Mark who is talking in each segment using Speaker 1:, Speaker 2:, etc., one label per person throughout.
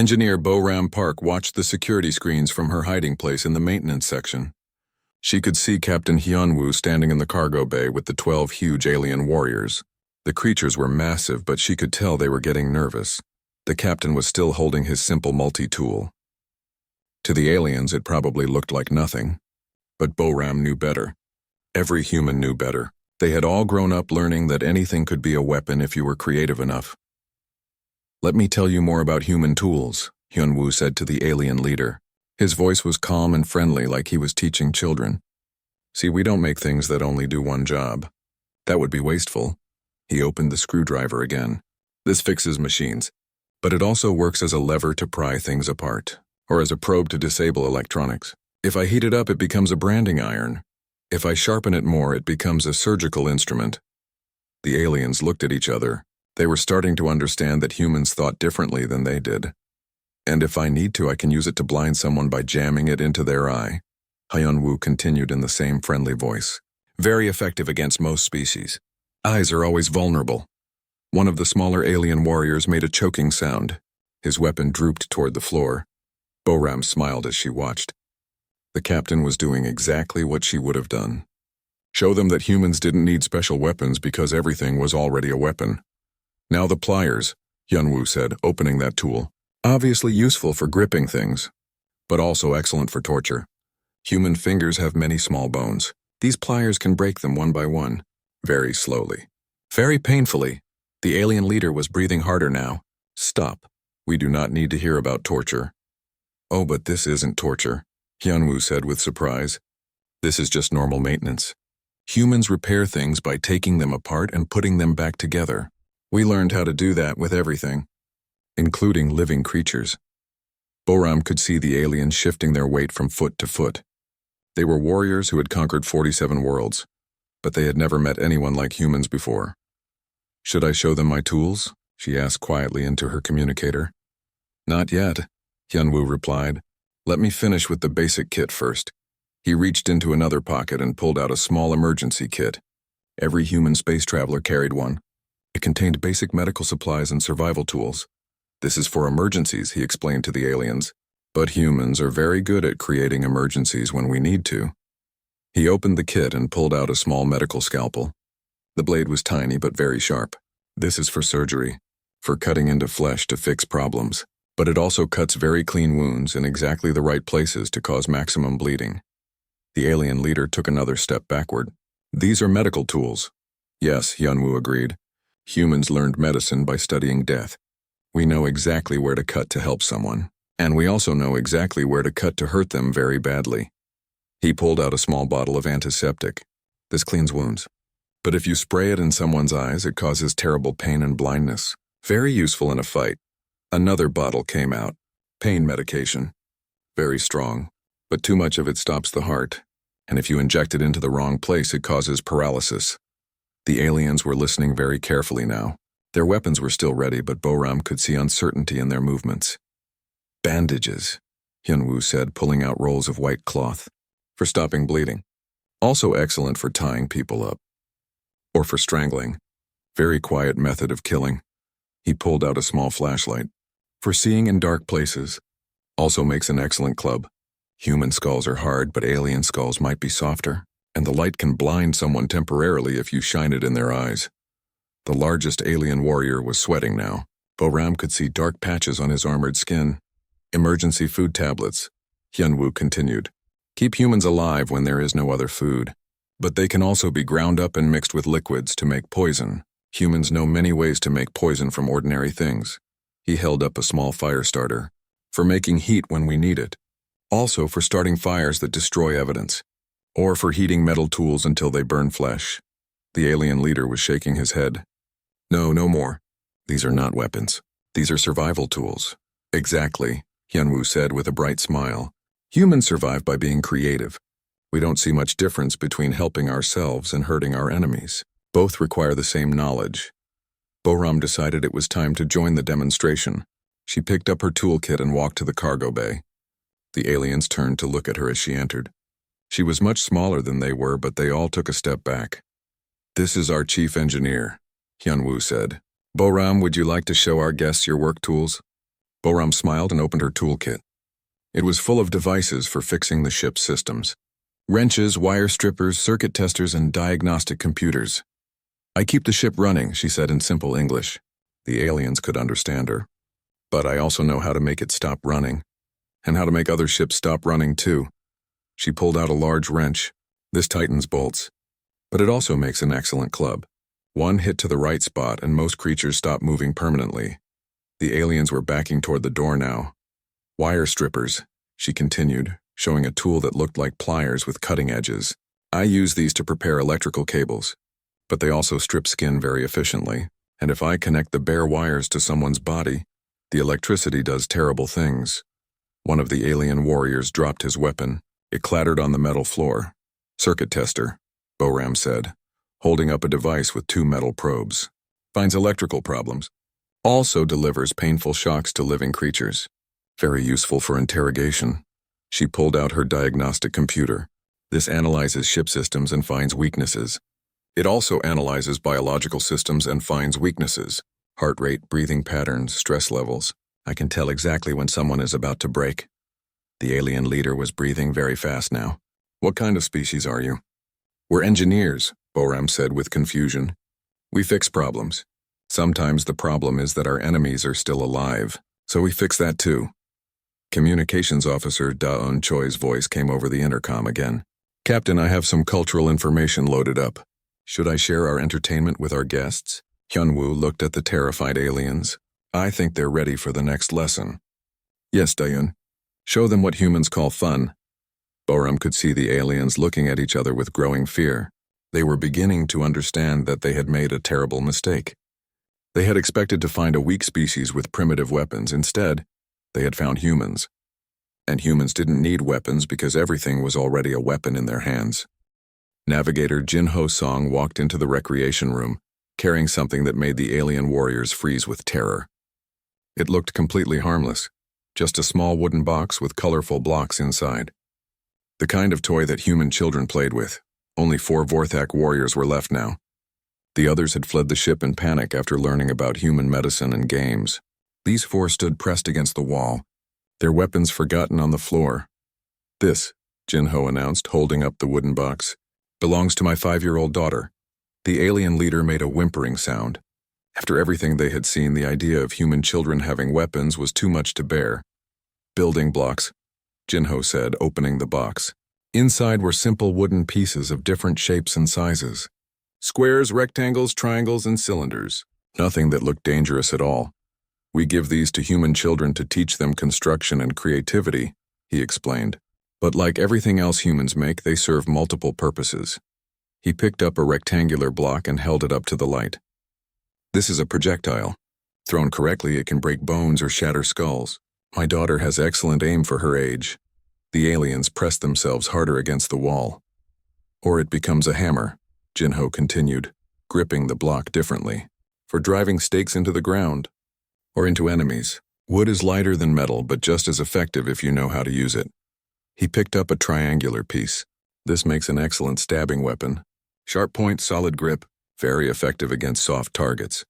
Speaker 1: Engineer Bo-Ram Park watched the security screens from her hiding place in the maintenance section. She could see Captain Hyunwoo standing in the cargo bay with the 12 huge alien warriors. The creatures were massive, but she could tell they were getting nervous. The captain was still holding his simple multi-tool. To the aliens, it probably looked like nothing. But Bo-Ram knew better. Every human knew better. They had all grown up learning that anything could be a weapon if you were creative enough. "Let me tell you more about human tools," Hyunwoo said to the alien leader. His voice was calm and friendly, like he was teaching children. "See, we don't make things that only do one job. That would be wasteful." He opened the screwdriver again. "This fixes machines, but it also works as a lever to pry things apart, or as a probe to disable electronics. If I heat it up, it becomes a branding iron. If I sharpen it more, it becomes a surgical instrument." The aliens looked at each other. They were starting to understand that humans thought differently than they did. "And if I need to, I can use it to blind someone by jamming it into their eye," Hyunwoo continued in the same friendly voice. "Very effective against most species. Eyes are always vulnerable." One of the smaller alien warriors made a choking sound. His weapon drooped toward the floor. Bo-Ram smiled as she watched. The captain was doing exactly what she would have done. Show them that humans didn't need special weapons because everything was already a weapon. "Now the pliers," Hyunwoo said, opening that tool. "Obviously useful for gripping things, but also excellent for torture. Human fingers have many small bones. These pliers can break them one by one, very slowly, very painfully." The alien leader was breathing harder now. "Stop. We do not need to hear about torture." "Oh, but this isn't torture," Hyunwoo said with surprise. "This is just normal maintenance. Humans repair things by taking them apart and putting them back together. We learned how to do that with everything, including living creatures." Bo-Ram could see the aliens shifting their weight from foot to foot. They were warriors who had conquered 47 worlds, but they had never met anyone like humans before. "Should I show them my tools?" she asked quietly into her communicator. "Not yet," Hyunwoo replied. "Let me finish with the basic kit first." He reached into another pocket and pulled out a small emergency kit. Every human space traveler carried one. It contained basic medical supplies and survival tools. "This is for emergencies," he explained to the aliens. "But humans are very good at creating emergencies when we need to." He opened the kit and pulled out a small medical scalpel. The blade was tiny but very sharp. "This is for surgery, for cutting into flesh to fix problems. But it also cuts very clean wounds in exactly the right places to cause maximum bleeding." The alien leader took another step backward. "These are medical tools." "Yes," Hyunwoo agreed. "Humans learned medicine by studying death. We know exactly where to cut to help someone, and we also know exactly where to cut to hurt them very badly." He pulled out a small bottle of antiseptic. "This cleans wounds. But if you spray it in someone's eyes, it causes terrible pain and blindness. Very useful in a fight." Another bottle came out. "Pain medication. Very strong, but too much of it stops the heart, and if you inject it into the wrong place, it causes paralysis." The aliens were listening very carefully now. Their weapons were still ready, but Bo-Ram could see uncertainty in their movements. "Bandages," Hyunwoo said, pulling out rolls of white cloth. "For stopping bleeding. Also excellent for tying people up. Or for strangling. Very quiet method of killing." He pulled out a small flashlight. "For seeing in dark places. Also makes an excellent club. Human skulls are hard, but alien skulls might be softer, and the light can blind someone temporarily if you shine it in their eyes." The largest alien warrior was sweating now. Bo-Ram could see dark patches on his armored skin. "Emergency food tablets," Hyunwoo continued. "Keep humans alive when there is no other food. But they can also be ground up and mixed with liquids to make poison. Humans know many ways to make poison from ordinary things." He held up a small fire starter. "For making heat when we need it. Also for starting fires that destroy evidence. Or for heating metal tools until they burn flesh." The alien leader was shaking his head. "No, no more. These are not weapons. These are survival tools." "Exactly," Hyunwoo said with a bright smile. "Humans survive by being creative. We don't see much difference between helping ourselves and hurting our enemies. Both require the same knowledge." Bo-Ram decided it was time to join the demonstration. She picked up her toolkit and walked to the cargo bay. The aliens turned to look at her as she entered. She was much smaller than they were, but they all took a step back. "This is our chief engineer," Hyunwoo said. "Bo-Ram, would you like to show our guests your work tools?" Boram smiled and opened her toolkit. It was full of devices for fixing the ship's systems. Wrenches, wire strippers, circuit testers, and diagnostic computers. I keep the ship running, she said in simple English. The aliens could understand her. But I also know how to make it stop running. And how to make other ships stop running too. She pulled out a large wrench. This tightens bolts. But it also makes an excellent club. One hit to the right spot and most creatures stop moving permanently. The aliens were backing toward the door now. Wire strippers, she continued, showing a tool that looked like pliers with cutting edges. I use these to prepare electrical cables. But they also strip skin very efficiently. And if I connect the bare wires to someone's body, the electricity does terrible things. One of the alien warriors dropped his weapon. It clattered on the metal floor. Circuit tester, Boram said, holding up a device with 2 metal probes. Finds electrical problems. Also delivers painful shocks to living creatures. Very useful for interrogation. She pulled out her diagnostic computer. This analyzes ship systems and finds weaknesses. It also analyzes biological systems and finds weaknesses. Heart rate, breathing patterns, stress levels. I can tell exactly when someone is about to break. The alien leader was breathing very fast now. What kind of species are you? We're engineers, Boram said with confusion. We fix problems. Sometimes the problem is that our enemies are still alive, so we fix that too. Communications officer Da-Un Choi's voice came over the intercom again. Captain, I have some cultural information loaded up. Should I share our entertainment with our guests? Hyunwoo looked at the terrified aliens. I think they're ready for the next lesson. Yes, Da-Un. Show them what humans call fun. Boram could see the aliens looking at each other with growing fear. They were beginning to understand that they had made a terrible mistake. They had expected to find a weak species with primitive weapons. Instead, they had found humans. And humans didn't need weapons because everything was already a weapon in their hands. Navigator Jin-Ho Song walked into the recreation room, carrying something that made the alien warriors freeze with terror. It looked completely harmless, just a small wooden box with colorful blocks inside. The kind of toy that human children played with. Only 4 Vorthak warriors were left now. The others had fled the ship in panic after learning about human medicine and games. These 4 stood pressed against the wall, their weapons forgotten on the floor. This, Jin-Ho announced, holding up the wooden box, belongs to my 5-year-old daughter. The alien leader made a whimpering sound. After everything they had seen, the idea of human children having weapons was too much to bear. Building blocks, Jin-Ho said, opening the box. Inside were simple wooden pieces of different shapes and sizes. Squares, rectangles, triangles, and cylinders. Nothing that looked dangerous at all. We give these to human children to teach them construction and creativity, he explained. But like everything else humans make, they serve multiple purposes. He picked up a rectangular block and held it up to the light. This is a projectile. Thrown correctly, it can break bones or shatter skulls. My daughter has excellent aim for her age. The aliens press themselves harder against the wall. Or it becomes a hammer, Jin-Ho continued, gripping the block differently. For driving stakes into the ground. Or into enemies. Wood is lighter than metal, but just as effective if you know how to use it. He picked up a triangular piece. This makes an excellent stabbing weapon. Sharp point, solid grip, very effective against soft targets.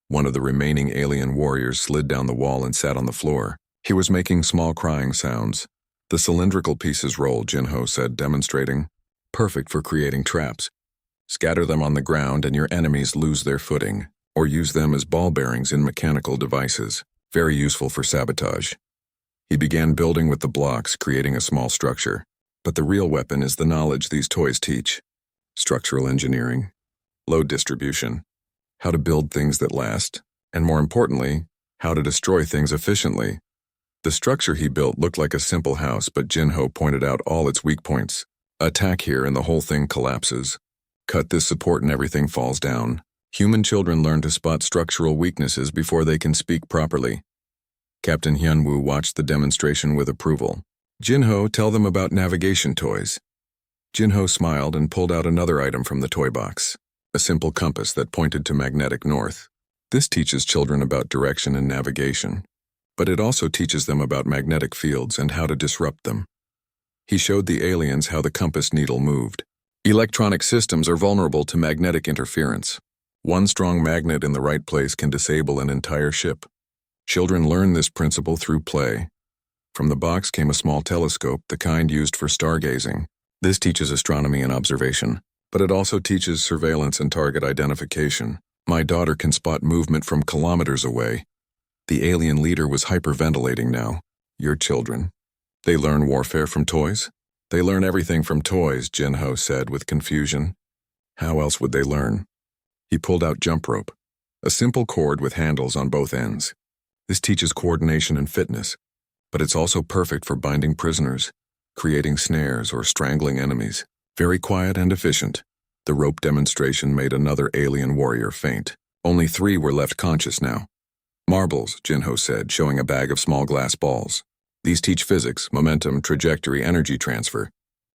Speaker 1: One of the remaining alien warriors slid down the wall and sat on the floor. He was making small crying sounds. The cylindrical pieces roll, Jin-Ho said, demonstrating. Perfect for creating traps. Scatter them on the ground and your enemies lose their footing, or use them as ball bearings in mechanical devices. Very useful for sabotage. He began building with the blocks, creating a small structure. But the real weapon is the knowledge these toys teach. Structural engineering, load distribution, how to build things that last, and more importantly, how to destroy things efficiently. The structure he built looked like a simple house, but Jin-Ho pointed out all its weak points. Attack here and the whole thing collapses. Cut this support and everything falls down. Human children learn to spot structural weaknesses before they can speak properly. Captain Hyunwoo watched the demonstration with approval. Jin-Ho, tell them about navigation toys. Jin-Ho smiled and pulled out another item from the toy box, a simple compass that pointed to magnetic north. This teaches children about direction and navigation, but it also teaches them about magnetic fields and how to disrupt them. He showed the aliens how the compass needle moved. Electronic systems are vulnerable to magnetic interference. One strong magnet in the right place can disable an entire ship. Children learn this principle through play. From the box came a small telescope, the kind used for stargazing. This teaches astronomy and observation, but it also teaches surveillance and target identification. My daughter can spot movement from kilometers away. The alien leader was hyperventilating now. Your children. They learn warfare from toys? They learn everything from toys, Jinho said with confusion. How else would they learn? He pulled out jump rope, a simple cord with handles on both ends. This teaches coordination and fitness, but it's also perfect for binding prisoners, creating snares, or strangling enemies. Very quiet and efficient. The rope demonstration made another alien warrior faint. Only 3 were left conscious now. Marbles, Jinho said, showing a bag of small glass balls. These teach physics, momentum, trajectory, energy transfer.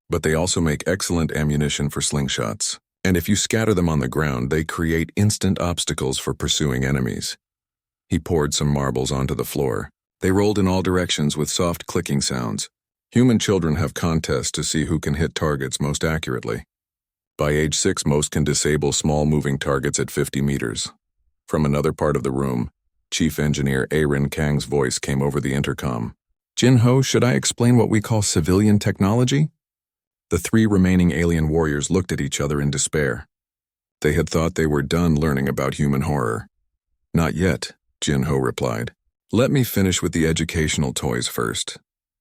Speaker 1: But they also make excellent ammunition for slingshots. And if you scatter them on the ground, they create instant obstacles for pursuing enemies. He poured some marbles onto the floor. They rolled in all directions with soft clicking sounds. Human children have contests to see who can hit targets most accurately. By age 6, most can disable small moving targets at 50 meters. From another part of the room, Chief Engineer Aaron Kang's voice came over the intercom. Jinho, should I explain what we call civilian technology? The 3 remaining alien warriors looked at each other in despair. They had thought they were done learning about human horror. Not yet, Jinho replied. Let me finish with the educational toys first.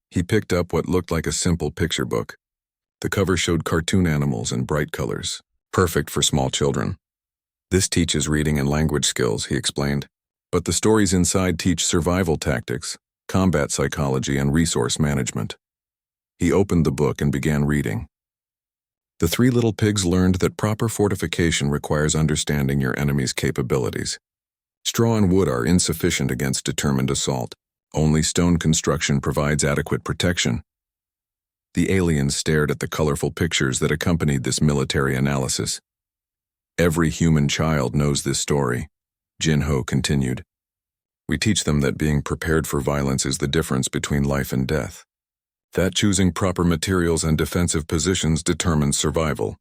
Speaker 1: He picked up what looked like a simple picture book. The cover showed cartoon animals in bright colors, perfect for small children. This teaches reading and language skills, he explained. But the stories inside teach survival tactics, combat psychology, and resource management. He opened the book and began reading. The 3 little pigs learned that proper fortification requires understanding your enemy's capabilities. Straw and wood are insufficient against determined assault. Only stone construction provides adequate protection. The aliens stared at the colorful pictures that accompanied this military analysis. Every human child knows this story, Jinho continued. We teach them that being prepared for violence is the difference between life and death. That choosing proper materials and defensive positions determines survival.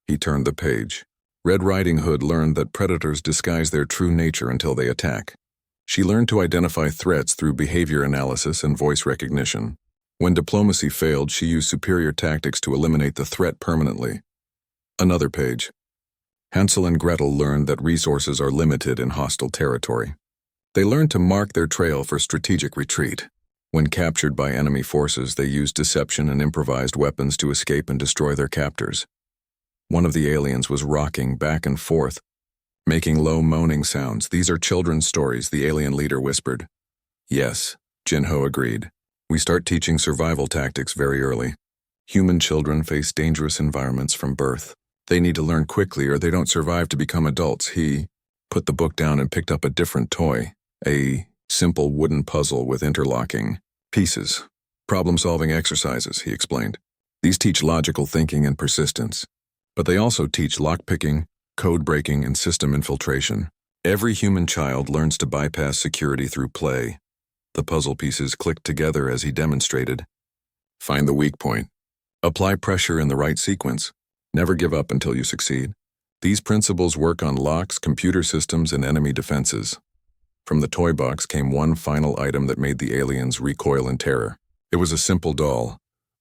Speaker 1: He turned the page. Red Riding Hood learned that predators disguise their true nature until they attack. She learned to identify threats through behavior analysis and voice recognition. When diplomacy failed, she used superior tactics to eliminate the threat permanently. Another page. Hansel and Gretel learned that resources are limited in hostile territory. They learned to mark their trail for strategic retreat. When captured by enemy forces, they used deception and improvised weapons to escape and destroy their captors. One of the aliens was rocking back and forth, making low moaning sounds. These are children's stories, the alien leader whispered. Yes, Jinho agreed. We start teaching survival tactics very early. Human children face dangerous environments from birth. They need to learn quickly or they don't survive to become adults. He put the book down and picked up a different toy, a simple wooden puzzle with interlocking pieces. Problem-solving exercises, he explained. These teach logical thinking and persistence. But they also teach lockpicking, code breaking, and system infiltration. Every human child learns to bypass security through play. The puzzle pieces clicked together as he demonstrated. Find the weak point. Apply pressure in the right sequence. Never give up until you succeed. These principles work on locks, computer systems, and enemy defenses. From the toy box came one final item that made the aliens recoil in terror. It was a simple doll,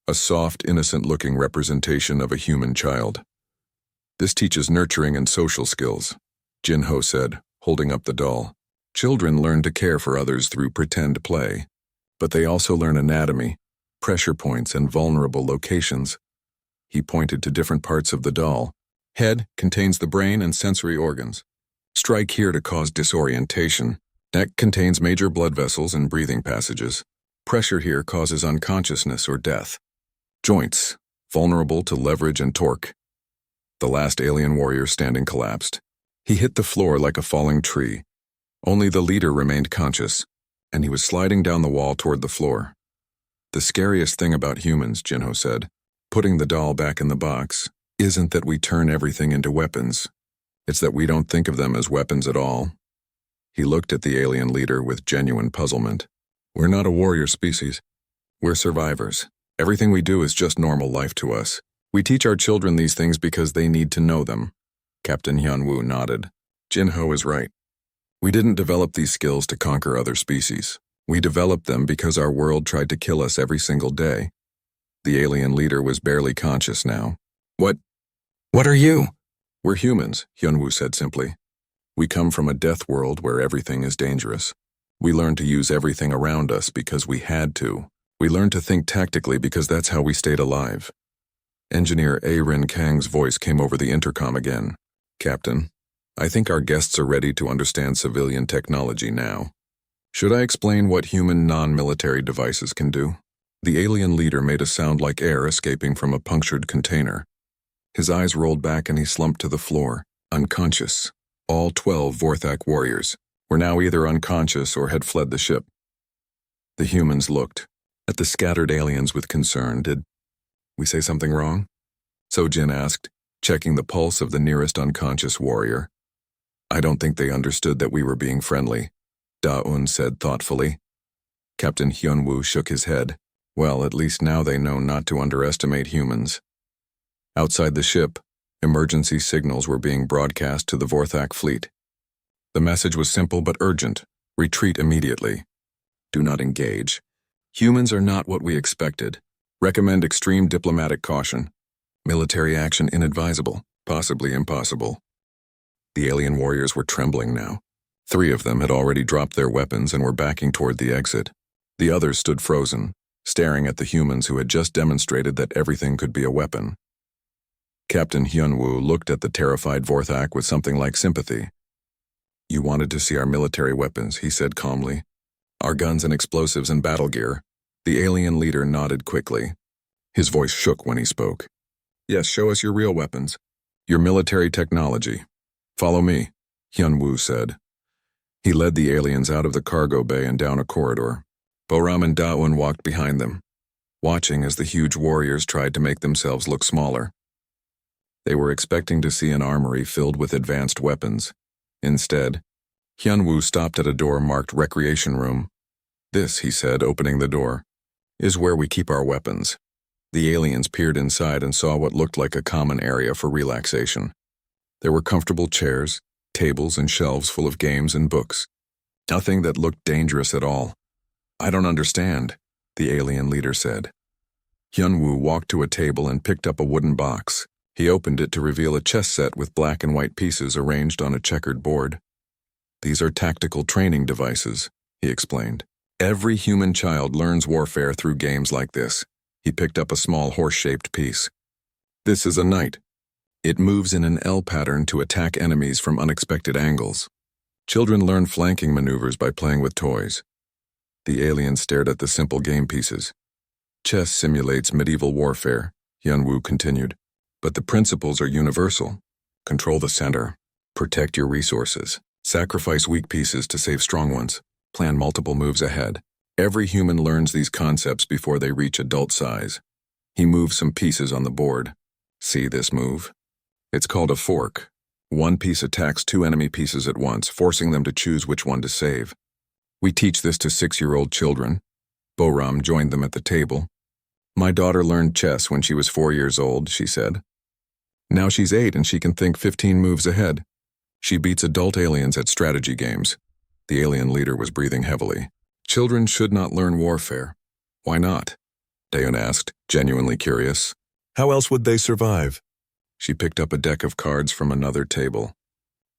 Speaker 1: a soft, innocent-looking representation of a human child. This teaches nurturing and social skills, Jinho said, holding up the doll. Children learn to care for others through pretend play, but they also learn anatomy, pressure points, and vulnerable locations. He pointed to different parts of the doll. Head contains the brain and sensory organs. Strike here to cause disorientation. Neck contains major blood vessels and breathing passages. Pressure here causes unconsciousness or death. Joints, vulnerable to leverage and torque. The last alien warrior standing collapsed. He hit the floor like a falling tree. Only the leader remained conscious, and he was sliding down the wall toward the floor. The scariest thing about humans, Jinho said, putting the doll back in the box, isn't that we turn everything into weapons. It's that we don't think of them as weapons at all. He looked at the alien leader with genuine puzzlement. We're not a warrior species. We're survivors. Everything we do is just normal life to us. We teach our children these things because they need to know them. Captain Hyunwoo nodded. Jinho is right. We didn't develop these skills to conquer other species. We developed them because our world tried to kill us every single day. The alien leader was barely conscious now. What are you? We're humans, Hyunwoo said simply. We come from a death world where everything is dangerous. We learned to use everything around us because we had to. We learned to think tactically because that's how we stayed alive. Engineer A. Rin Kang's voice came over the intercom again. Captain, I think our guests are ready to understand civilian technology now. Should I explain what human non-military devices can do? The alien leader made a sound like air escaping from a punctured container. His eyes rolled back and he slumped to the floor, unconscious. All 12 Vorthak warriors were now either unconscious or had fled the ship. The humans looked at the scattered aliens with concern. Did we say something wrong? Sojin asked, checking the pulse of the nearest unconscious warrior. I don't think they understood that we were being friendly, Da-un said thoughtfully. Captain Hyunwoo shook his head. Well, at least now they know not to underestimate humans. Outside the ship, emergency signals were being broadcast to the Vorthak fleet. The message was simple but urgent. Retreat immediately. Do not engage. Humans are not what we expected. Recommend extreme diplomatic caution. Military action inadvisable, possibly impossible. The alien warriors were trembling now. 3 of them had already dropped their weapons and were backing toward the exit. The others stood frozen, staring at the humans who had just demonstrated that everything could be a weapon. Captain Hyunwoo looked at the terrified Vorthak with something like sympathy. You wanted to see our military weapons, he said calmly. Our guns and explosives and battle gear. The alien leader nodded quickly. His voice shook when he spoke. Yes, show us your real weapons. Your military technology. Follow me, Hyunwoo said. He led the aliens out of the cargo bay and down a corridor. Boram and Da-un walked behind them, watching as the huge warriors tried to make themselves look smaller. They were expecting to see an armory filled with advanced weapons. Instead, Hyunwoo stopped at a door marked Recreation Room. This, he said, opening the door, is where we keep our weapons. The aliens peered inside and saw what looked like a common area for relaxation. There were comfortable chairs, tables, and shelves full of games and books. Nothing that looked dangerous at all. I don't understand, the alien leader said. Hyunwoo walked to a table and picked up a wooden box. He opened it to reveal a chess set with black and white pieces arranged on a checkered board. These are tactical training devices, he explained. Every human child learns warfare through games like this. He picked up a small horse-shaped piece. This is a knight. It moves in an L pattern to attack enemies from unexpected angles. Children learn flanking maneuvers by playing with toys. The alien stared at the simple game pieces. Chess simulates medieval warfare, Hyunwoo continued. But the principles are universal. Control the center. Protect your resources. Sacrifice weak pieces to save strong ones. Plan multiple moves ahead. Every human learns these concepts before they reach adult size. He moved some pieces on the board. See this move? It's called a fork. One piece attacks 2 enemy pieces at once, forcing them to choose which one to save. We teach this to 6-year-old children. Boram joined them at the table. My daughter learned chess when she was 4 years old, she said. Now she's 8 and she can think 15 moves ahead. She beats adult aliens at strategy games. The alien leader was breathing heavily. Children should not learn warfare. Why not? Daeun asked, genuinely curious.
Speaker 2: How else would they survive?
Speaker 1: She picked up a deck of cards from another table.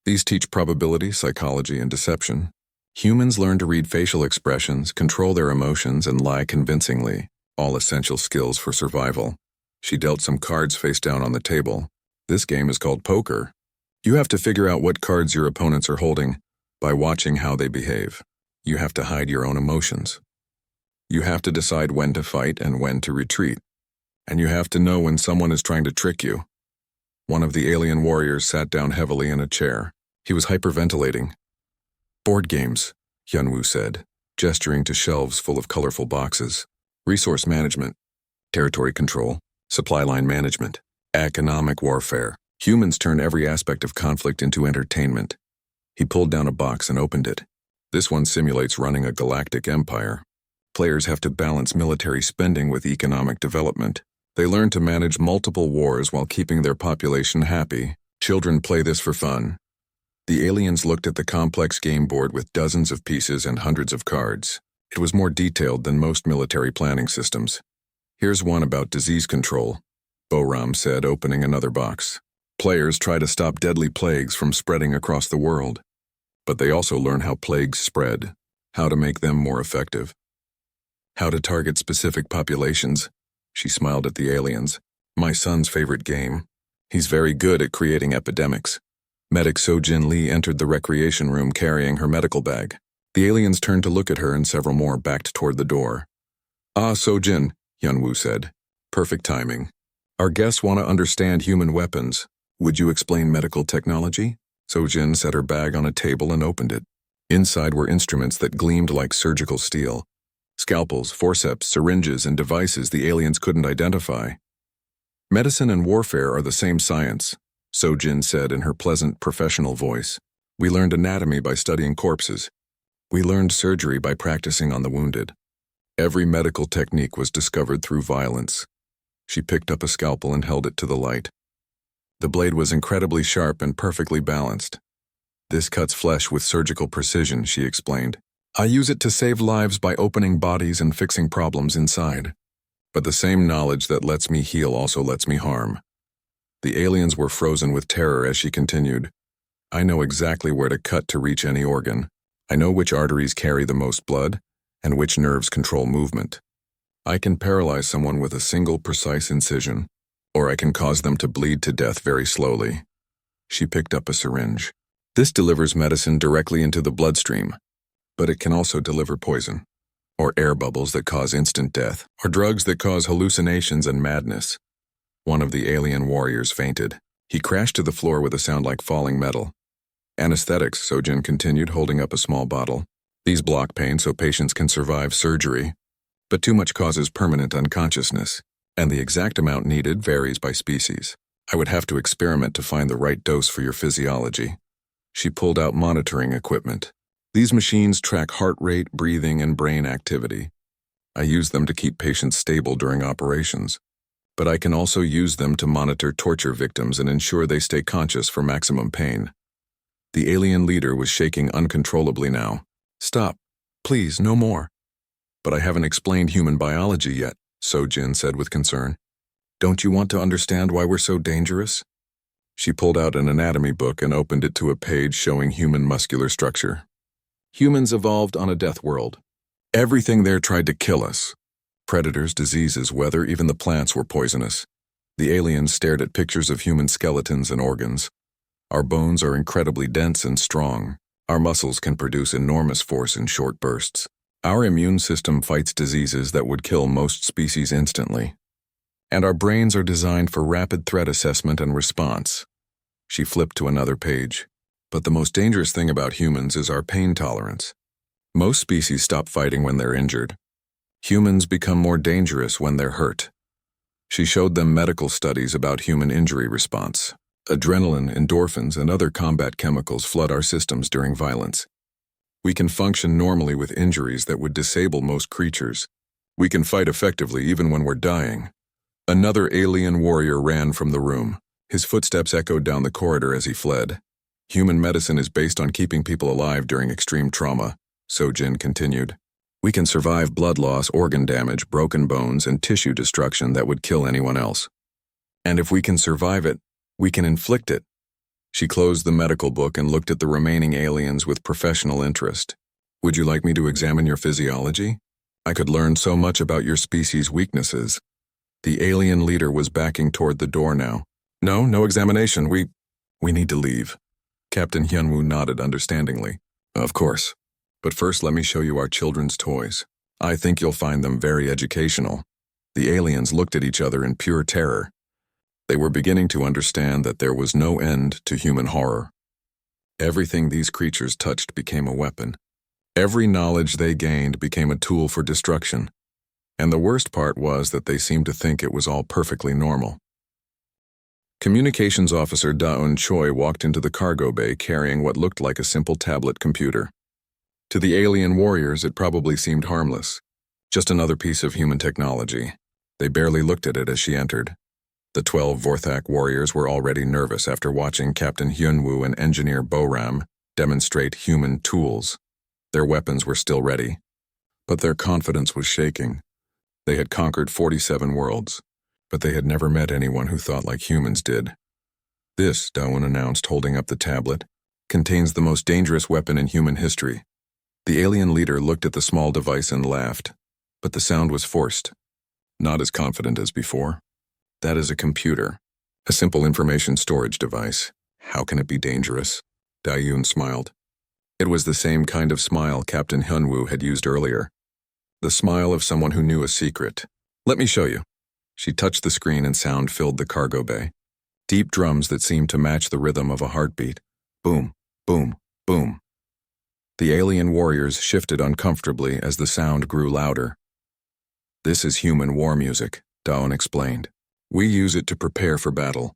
Speaker 1: These teach probability, psychology, and deception. Humans learn to read facial expressions, control their emotions, and lie convincingly, all essential skills for survival. She dealt some cards face down on the table. This game is called poker. You have to figure out what cards your opponents are holding by watching how they behave. You have to hide your own emotions. You have to decide when to fight and when to retreat. And you have to know when someone is trying to trick you. One of the alien warriors sat down heavily in a chair. He was hyperventilating. Board games, Hyunwoo said, gesturing to shelves full of colorful boxes. Resource management, territory control, supply line management, economic warfare. Humans turn every aspect of conflict into entertainment. He pulled down a box and opened it. This one simulates running a galactic empire. Players have to balance military spending with economic development. They learn to manage multiple wars while keeping their population happy. Children play this for fun. The aliens looked at the complex game board with dozens of pieces and hundreds of cards. It was more detailed than most military planning systems. Here's one about disease control, Boram said, opening another box. Players try to stop deadly plagues from spreading across the world. But they also learn how plagues spread, how to make them more effective, how to target specific populations. She smiled at the aliens. My son's favorite game. He's very good at creating epidemics. Medic Sojin Lee entered the recreation room carrying her medical bag. The aliens turned to look at her and several more backed toward the door. Ah, Sojin, Hyunwoo said. Perfect timing. Our guests want to understand human weapons. Would you explain medical technology? Sojin set her bag on a table and opened it. Inside were instruments that gleamed like surgical steel. Scalpels, forceps, syringes, and devices the aliens couldn't identify. Medicine and warfare are the same science, Sojin said in her pleasant, professional voice. We learned anatomy by studying corpses. We learned surgery by practicing on the wounded. Every medical technique was discovered through violence. She picked up a scalpel and held it to the light. The blade was incredibly sharp and perfectly balanced. This cuts flesh with surgical precision, she explained. I use it to save lives by opening bodies and fixing problems inside. But the same knowledge that lets me heal also lets me harm. The aliens were frozen with terror as she continued. I know exactly where to cut to reach any organ. I know which arteries carry the most blood and which nerves control movement. I can paralyze someone with a single precise incision, or I can cause them to bleed to death very slowly. She picked up a syringe. This delivers medicine directly into the bloodstream, but it can also deliver poison, or air bubbles that cause instant death, or drugs that cause hallucinations and madness. One of the alien warriors fainted. He crashed to the floor with a sound like falling metal. Anesthetics, Sojin continued, holding up a small bottle. These block pain so patients can survive surgery, but too much causes permanent unconsciousness, and the exact amount needed varies by species. I would have to experiment to find the right dose for your physiology. She pulled out monitoring equipment. These machines track heart rate, breathing, and brain activity. I use them to keep patients stable during operations, but I can also use them to monitor torture victims and ensure they stay conscious for maximum pain. The alien leader was shaking uncontrollably now. Stop. Please, no more. But I haven't explained human biology yet, Sojin said with concern. Don't you want to understand why we're so dangerous? She pulled out an anatomy book and opened it to a page showing human muscular structure. Humans evolved on a death world. Everything there tried to kill us. Predators, diseases, weather, even the plants were poisonous. The aliens stared at pictures of human skeletons and organs. Our bones are incredibly dense and strong. Our muscles can produce enormous force in short bursts. Our immune system fights diseases that would kill most species instantly. And our brains are designed for rapid threat assessment and response. She flipped to another page. But the most dangerous thing about humans is our pain tolerance. Most species stop fighting when they're injured. Humans become more dangerous when they're hurt. She showed them medical studies about human injury response. Adrenaline, endorphins, and other combat chemicals flood our systems during violence. We can function normally with injuries that would disable most creatures. We can fight effectively even when we're dying. Another alien warrior ran from the room. His footsteps echoed down the corridor as he fled. Human medicine is based on keeping people alive during extreme trauma, Sojin continued. We can survive blood loss, organ damage, broken bones, and tissue destruction that would kill anyone else. And if we can survive it, we can inflict it. She closed the medical book and looked at the remaining aliens with professional interest. Would you like me to examine your physiology? I could learn so much about your species' weaknesses. The alien leader was backing toward the door now. No examination. We need to leave. Captain Hyunwoo nodded understandingly. Of course. But first let me show you our children's toys. I think you'll find them very educational. The aliens looked at each other in pure terror. They were beginning to understand that there was no end to human horror. Everything these creatures touched became a weapon. Every knowledge they gained became a tool for destruction. And the worst part was that they seemed to think it was all perfectly normal. Communications Officer Da-un Choi walked into the cargo bay carrying what looked like a simple tablet computer. To the alien warriors, it probably seemed harmless. Just another piece of human technology. They barely looked at it as she entered. The 12 Vorthak warriors were already nervous after watching Captain Hyunwoo and Engineer Boram demonstrate human tools. Their weapons were still ready, but their confidence was shaking. They had conquered 47 worlds, but they had never met anyone who thought like humans did. This, Daewon announced, holding up the tablet, contains the most dangerous weapon in human history. The alien leader looked at the small device and laughed, but the sound was forced. Not as confident as before. That is a computer, a simple information storage device. How can it be dangerous? Daewon smiled. It was the same kind of smile Captain Hyunwoo had used earlier. The smile of someone who knew a secret. Let me show you. She touched the screen and sound filled the cargo bay. Deep drums that seemed to match the rhythm of a heartbeat. Boom, boom, boom. The alien warriors shifted uncomfortably as the sound grew louder. This is human war music, Daewon explained. We use it to prepare for battle.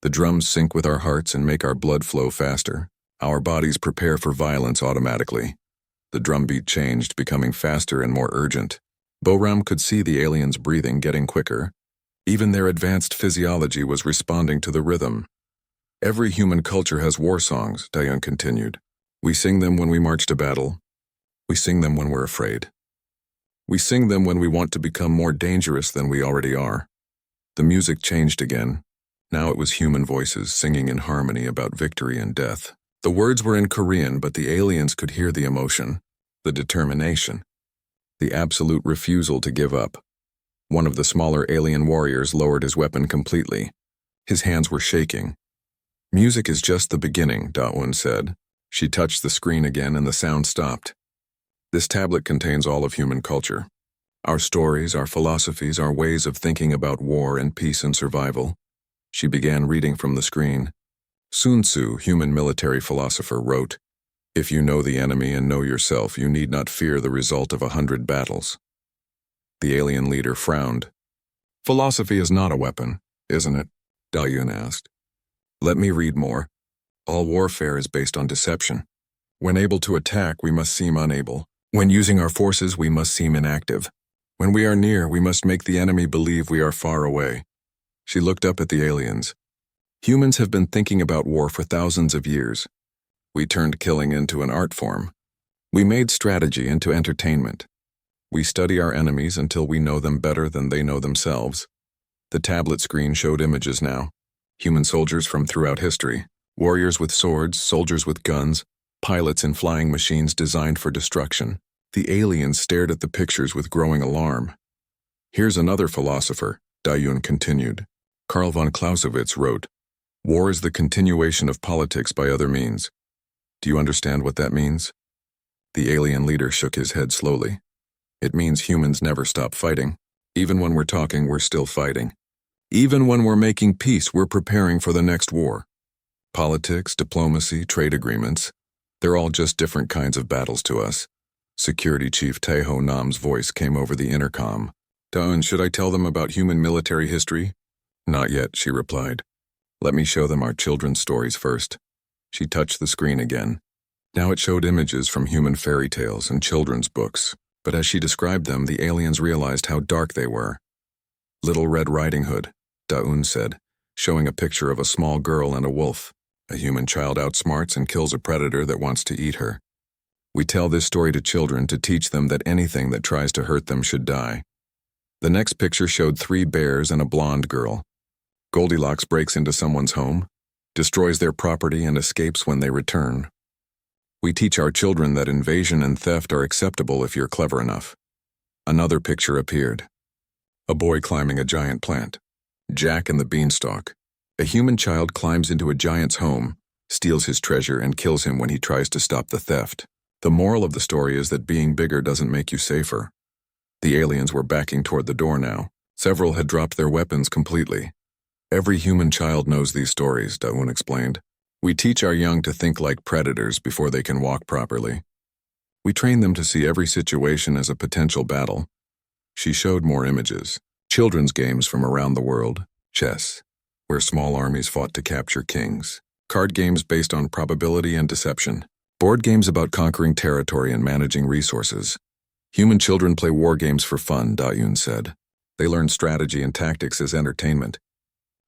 Speaker 1: The drums sync with our hearts and make our blood flow faster. Our bodies prepare for violence automatically. The drumbeat changed, becoming faster and more urgent. Boram could see the aliens' breathing getting quicker. Even their advanced physiology was responding to the rhythm. Every human culture has war songs, Daewon continued. We sing them when we march to battle. We sing them when we're afraid. We sing them when we want to become more dangerous than we already are. The music changed again. Now it was human voices singing in harmony about victory and death. The words were in Korean, but the aliens could hear the emotion, the determination, the absolute refusal to give up. One of the smaller alien warriors lowered his weapon completely. His hands were shaking. Music is just the beginning, Daewon said. She touched the screen again and the sound stopped. This tablet contains all of human culture. Our stories, our philosophies, our ways of thinking about war and peace and survival. She began reading from the screen. Sun Tzu, human military philosopher, wrote, "If you know the enemy and know yourself, you need not fear the result of 100 battles." The alien leader frowned. Philosophy is not a weapon, isn't it? Daewon asked. Let me read more. All warfare is based on deception. When able to attack, we must seem unable. When using our forces, we must seem inactive. When we are near, we must make the enemy believe we are far away. She looked up at the aliens. Humans have been thinking about war for thousands of years. We turned killing into an art form. We made strategy into entertainment. We study our enemies until we know them better than they know themselves. The tablet screen showed images now. Human soldiers from throughout history. Warriors with swords, soldiers with guns, pilots in flying machines designed for destruction. The aliens stared at the pictures with growing alarm. Here's another philosopher, Daewon continued. Karl von Clausewitz wrote, "War is the continuation of politics by other means." Do you understand what that means? The alien leader shook his head slowly. It means humans never stop fighting. Even when we're talking, we're still fighting. Even when we're making peace, we're preparing for the next war. Politics, diplomacy, trade agreements, they're all just different kinds of battles to us. Security Chief Taeho Nam's voice came over the intercom. Daewon, should I tell them about human military history? Not yet, she replied. Let me show them our children's stories first. She touched the screen again. Now it showed images from human fairy tales and children's books, but as she described them, the aliens realized how dark they were. Little Red Riding Hood, Daewon said, showing a picture of a small girl and a wolf. A human child outsmarts and kills a predator that wants to eat her. We tell this story to children to teach them that anything that tries to hurt them should die. The next picture showed 3 bears and a blonde girl. Goldilocks breaks into someone's home, destroys their property and escapes when they return. We teach our children that invasion and theft are acceptable if you're clever enough. Another picture appeared. A boy climbing a giant plant. Jack and the Beanstalk. A human child climbs into a giant's home, steals his treasure, and kills him when he tries to stop the theft. The moral of the story is that being bigger doesn't make you safer. The aliens were backing toward the door now. Several had dropped their weapons completely. Every human child knows these stories, Daewon explained. We teach our young to think like predators before they can walk properly. We train them to see every situation as a potential battle. She showed more images. Children's games from around the world. Chess, where small armies fought to capture kings. Card games based on probability and deception. Board games about conquering territory and managing resources. Human children play war games for fun, Daewon said. They learn strategy and tactics as entertainment.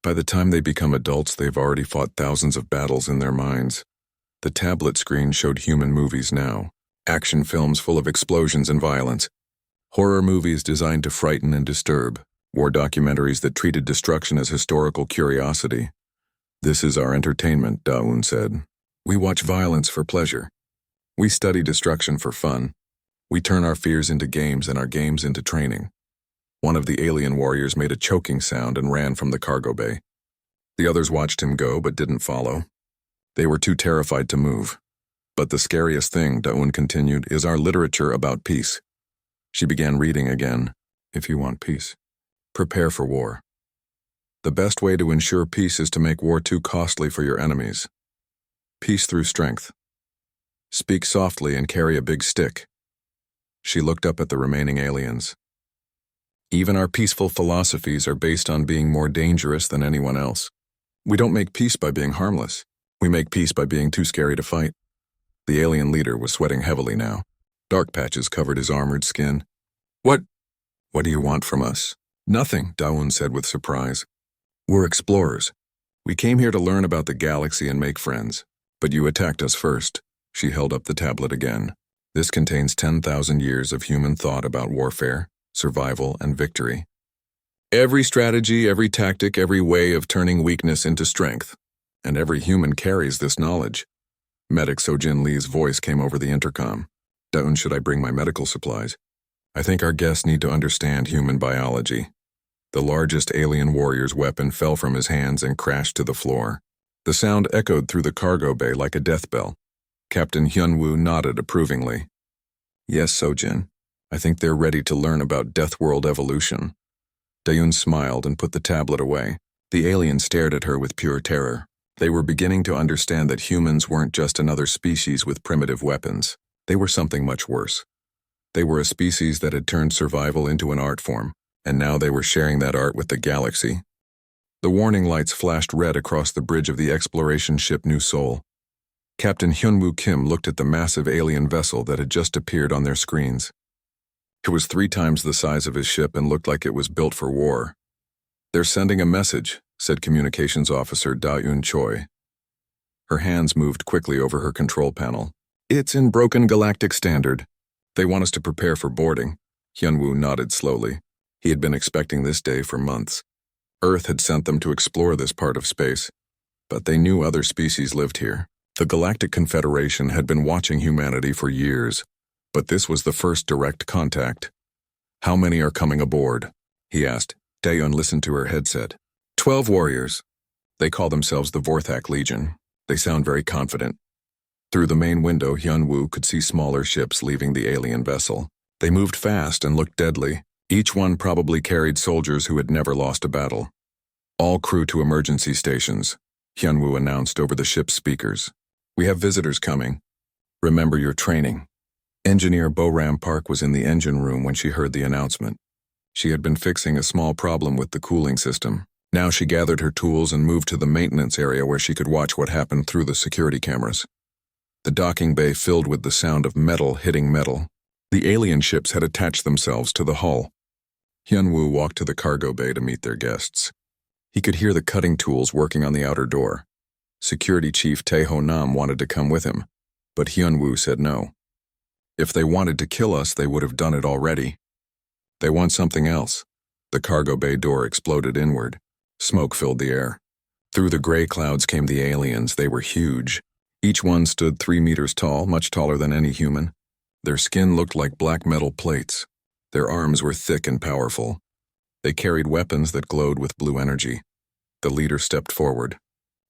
Speaker 1: By the time they become adults, they've already fought thousands of battles in their minds. The tablet screen showed human movies now, action films full of explosions and violence, horror movies designed to frighten and disturb, war documentaries that treated destruction as historical curiosity. "This is our entertainment," Daun said. "We watch violence for pleasure. We study destruction for fun. We turn our fears into games and our games into training." One of the alien warriors made a choking sound and ran from the cargo bay. The others watched him go but didn't follow. They were too terrified to move. "But the scariest thing," Daun continued, "is our literature about peace." She began reading again. "If you want peace, prepare for war. The best way to ensure peace is to make war too costly for your enemies. Peace through strength. Speak softly and carry a big stick." She looked up at the remaining aliens. "Even our peaceful philosophies are based on being more dangerous than anyone else. We don't make peace by being harmless. We make peace by being too scary to fight." The alien leader was sweating heavily now. Dark patches covered his armored skin. What do you want from us?" "Nothing," Daun said with surprise. "We're explorers. We came here to learn about the galaxy and make friends. But you attacked us first." She held up the tablet again. "This contains 10,000 years of human thought about warfare, survival, and victory. Every strategy, every tactic, every way of turning weakness into strength. And every human carries this knowledge." Medic Sojin Lee's voice came over the intercom. "Daun, should I bring my medical supplies? I think our guests need to understand human biology." The largest alien warrior's weapon fell from his hands and crashed to the floor. The sound echoed through the cargo bay like a death bell. Captain Hyunwoo nodded approvingly. "Yes, Sojin. I think they're ready to learn about Deathworld evolution." Daun smiled and put the tablet away. The alien stared at her with pure terror. They were beginning to understand that humans weren't just another species with primitive weapons. They were something much worse. They were a species that had turned survival into an art form, and now they were sharing that art with the galaxy. The warning lights flashed red across the bridge of the exploration ship New Seoul. Captain Hyunwoo Kim looked at the massive alien vessel that had just appeared on their screens. It was 3 times the size of his ship and looked like it was built for war. "They're sending a message," said Communications Officer Da-Eun Choi. Her hands moved quickly over her control panel. "It's in broken galactic standard. They want us to prepare for boarding." Hyunwoo nodded slowly. He had been expecting this day for months. Earth had sent them to explore this part of space, but they knew other species lived here. The Galactic Confederation had been watching humanity for years, but this was the first direct contact. "How many are coming aboard?" he asked. Daeun listened to her headset. 12 warriors. They call themselves the Vorthak Legion. They sound very confident." Through the main window, Hyunwoo could see smaller ships leaving the alien vessel. They moved fast and looked deadly. Each one probably carried soldiers who had never lost a battle. "All crew to emergency stations," Hyunwoo announced over the ship's speakers. "We have visitors coming. Remember your training." Engineer Boram Park was in the engine room when she heard the announcement. She had been fixing a small problem with the cooling system. Now she gathered her tools and moved to the maintenance area where she could watch what happened through the security cameras. The docking bay filled with the sound of metal hitting metal. The alien ships had attached themselves to the hull. Hyunwoo walked to the cargo bay to meet their guests. He could hear the cutting tools working on the outer door. Security Chief Tae-ho Nam wanted to come with him, but Hyunwoo said no. If they wanted to kill us, they would have done it already. They want something else. The cargo bay door exploded inward. Smoke filled the air. Through the gray clouds came the aliens. They were huge. Each one stood 3 meters tall, much taller than any human. Their skin looked like black metal plates. Their arms were thick and powerful. They carried weapons that glowed with blue energy. The leader stepped forward.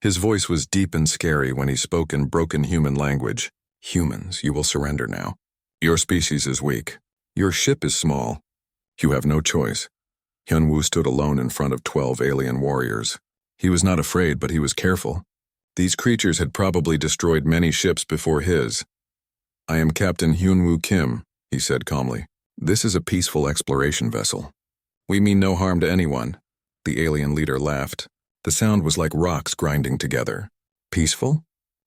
Speaker 1: His voice was deep and scary when he spoke in broken human language. "Humans, you will surrender now. Your species is weak. Your ship is small. You have no choice." Hyunwoo stood alone in front of 12 alien warriors. He was not afraid, but he was careful. These creatures had probably destroyed many ships before his. "I am Captain Hyunwoo Kim," he said calmly. "This is a peaceful exploration vessel. We mean no harm to anyone." The alien leader laughed. The sound was like rocks grinding together. "Peaceful?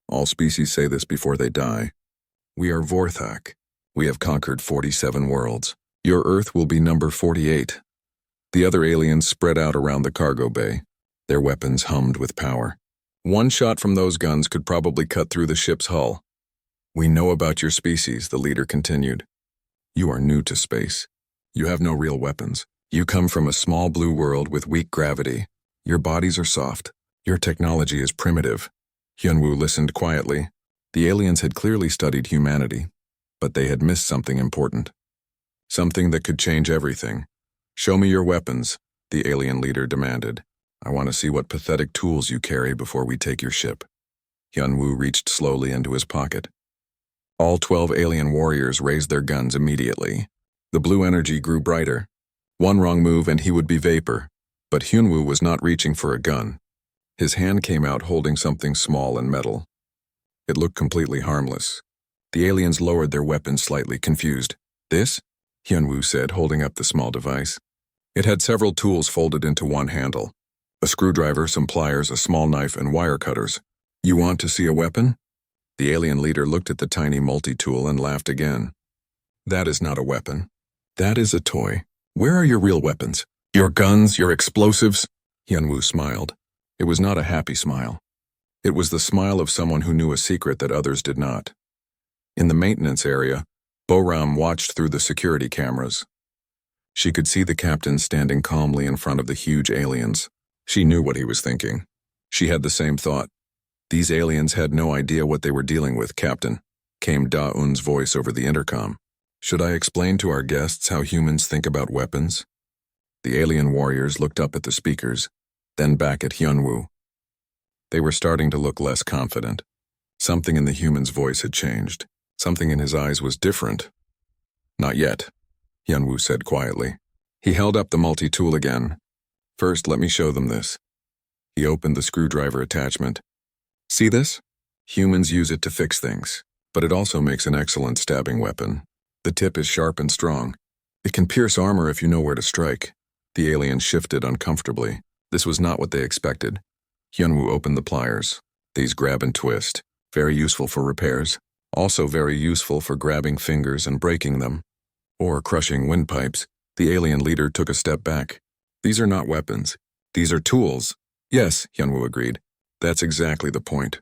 Speaker 1: All species say this before they die. We are Vorthak. We have conquered 47 worlds. Your Earth will be number 48. The other aliens spread out around the cargo bay. Their weapons hummed with power. One shot from those guns could probably cut through the ship's hull. "We know about your species," the leader continued. "You are new to space. You have no real weapons. You come from a small blue world with weak gravity. Your bodies are soft. Your technology is primitive." Hyunwoo listened quietly. The aliens had clearly studied humanity, but they had missed something important. Something that could change everything. "Show me your weapons," the alien leader demanded. "I want to see what pathetic tools you carry before we take your ship." Hyunwoo reached slowly into his pocket. All 12 alien warriors raised their guns immediately. The blue energy grew brighter. One wrong move and he would be vapor. But Hyunwoo was not reaching for a gun. His hand came out holding something small and metal. It looked completely harmless. The aliens lowered their weapons slightly, confused. "This?" Hyunwoo said, holding up the small device. It had several tools folded into one handle. A screwdriver, some pliers, a small knife, and wire cutters. "You want to see a weapon?" The alien leader looked at the tiny multi-tool and laughed again. "That is not a weapon. That is a toy. Where are your real weapons? Your guns, your explosives?" Hyunwoo smiled. It was not a happy smile. It was the smile of someone who knew a secret that others did not. In the maintenance area, Boram watched through the security cameras. She could see the captain standing calmly in front of the huge aliens. She knew what he was thinking. She had the same thought. "These aliens had no idea what they were dealing with, Captain," came Da-Un's voice over the intercom. "Should I explain to our guests how humans think about weapons?" The alien warriors looked up at the speakers, then back at Hyunwoo. They were starting to look less confident. Something in the human's voice had changed. Something in his eyes was different. "Not yet," Hyunwoo said quietly. He held up the multi-tool again. "First, let me show them this." He opened the screwdriver attachment. "See this? Humans use it to fix things, but it also makes an excellent stabbing weapon. The tip is sharp and strong. It can pierce armor if you know where to strike." The alien shifted uncomfortably. This was not what they expected. Hyunwoo opened the pliers. These grab and twist. Very useful for repairs. Also very useful for grabbing fingers and breaking them. Or crushing windpipes. The alien leader took a step back. "These are not weapons. These are tools." "Yes," Hyunwoo agreed. "That's exactly the point.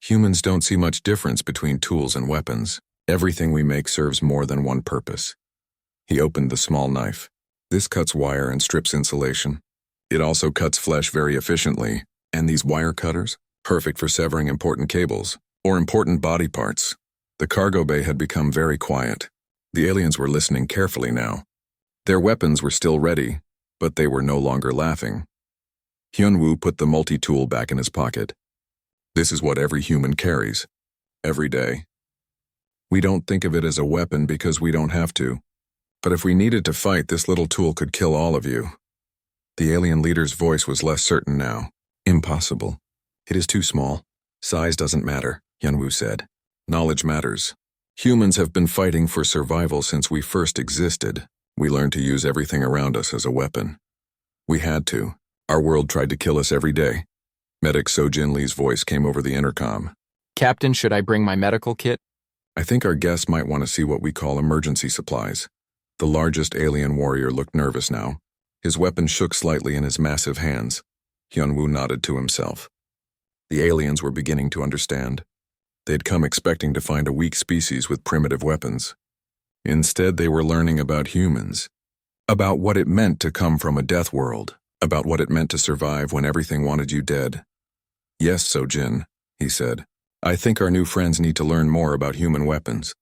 Speaker 1: Humans don't see much difference between tools and weapons. Everything we make serves more than one purpose." He opened the small knife. "This cuts wire and strips insulation. It also cuts flesh very efficiently. And these wire cutters? Perfect for severing important cables or important body parts." The cargo bay had become very quiet. The aliens were listening carefully now. Their weapons were still ready, but they were no longer laughing. Hyunwoo put the multi-tool back in his pocket. "This is what every human carries. Every day. We don't think of it as a weapon because we don't have to. But if we needed to fight, this little tool could kill all of you." The alien leader's voice was less certain now. "Impossible. It is too small. Size doesn't matter," Hyunwoo said. "Knowledge matters. Humans have been fighting for survival since we first existed. We learned to use everything around us as a weapon. We had to. Our world tried to kill us every day." Medic Sojin Lee's voice came over the intercom.
Speaker 3: "Captain, should I bring my medical kit?"
Speaker 1: "I think our guests might want to see what we call emergency supplies." The largest alien warrior looked nervous now. His weapon shook slightly in his massive hands. Hyunwoo nodded to himself. The aliens were beginning to understand. They'd come expecting to find a weak species with primitive weapons. Instead, they were learning about humans. About what it meant to come from a death world. About what it meant to survive when everything wanted you dead. "Yes, Sojin," he said. "I think our new friends need to learn more about human weapons."